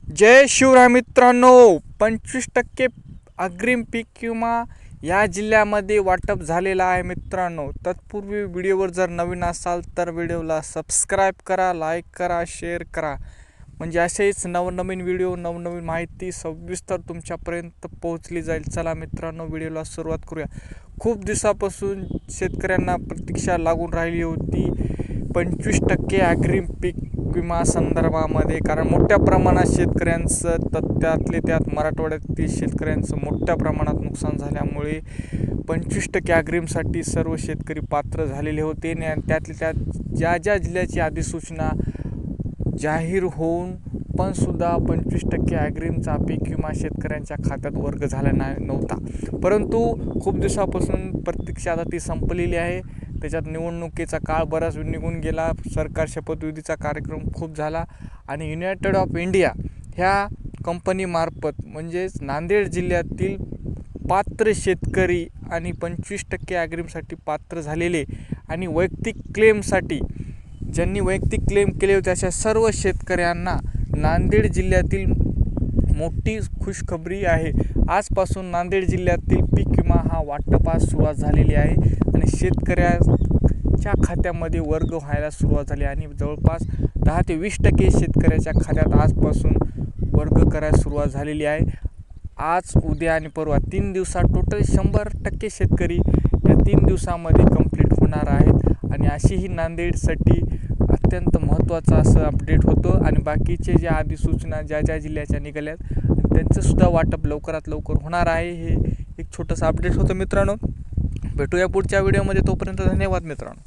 जय शिवराय मित्रांनो, 25% अग्रिम पीक विमा या जिल्ह्यामध्ये वाटप झालेला आहे मित्रांनो. तत्पूर्वी व्हिडिओवर जर नवीन असाल तर व्हिडिओला सबस्क्राईब करा, लाईक करा, शेअर करा, म्हणजे असेच नवनवीन व्हिडिओ, नवनवीन माहिती सविस्तर तुमच्यापर्यंत पोहोचली जाईल. चला मित्रांनो, व्हिडिओला सुरुवात करूया. खूप दिवसापासून शेतकऱ्यांना प्रतीक्षा लागून राहिली होती 25% अग्रिम पीक विमा संदर्भामध्ये, कारण मोठ्या प्रमाणात शेतकऱ्यांचं त्यात मराठवाड्यातील शेतकऱ्यांचं मोठ्या प्रमाणात नुकसान झाल्यामुळे 25% अग्रिमसाठी सर्व शेतकरी पात्र झालेले होते. त्यात ज्या जिल्ह्याची अधिसूचना जाहीर होऊन पण सुद्धा 25% अग्रिमचा पीक विमा शेतकऱ्यांच्या खात्यात वर्ग झाला नव्हता. परंतु खूप दिवसापासून प्रतीक्षा आता ती संपलेली आहे. त्याच्यात निवडणुकीचा काळ बराच निघून गेला, सरकार शपथविधीचा कार्यक्रम खूप झाला आणि युनायटेड ऑफ इंडिया ह्या कंपनीमार्फत म्हणजेच नांदेड जिल्ह्यातील पात्र शेतकरी आणि 25% अग्रिमसाठी पात्र झालेले आणि वैयक्तिक क्लेमसाठी ज्यांनी वैयक्तिक क्लेम केले होते अशा सर्व शेतकऱ्यांना नांदेड जिल्ह्यातील मोठी खुशखबरी आहे. आजपासून नांदेड जिल्ह्यातील पीक विमा हा वाटपास सुरुवात झालेली आहे आणि शेतकऱ्याच्या खात्यामध्ये वर्ग व्हायला सुरुवात झाली आणि जवळपास 10 ते 20% शेतकऱ्याच्या खात्यात आजपासून वर्ग करायला सुरुवात झालेली आहे. आज, उद्या आणि परवा 3 दिवसात टोटल 100% शेतकरी या 3 दिवसामध्ये कंप्लीट होणार आहेत आणि अशी ही नांदेडसाठी अत्यंत महत्त्वाचं असं अपडेट होतं. आणि बाकीचे ज्या अधिसूचना ज्या जिल्ह्याच्या निघाल्यात त्यांचंसुद्धा वाटप लवकरात लवकर होणार आहे. हे एक छोटंसं अपडेट होतं मित्रांनो. भेटूया पुढच्या व्हिडिओमध्ये. तोपर्यंत धन्यवाद मित्रांनो.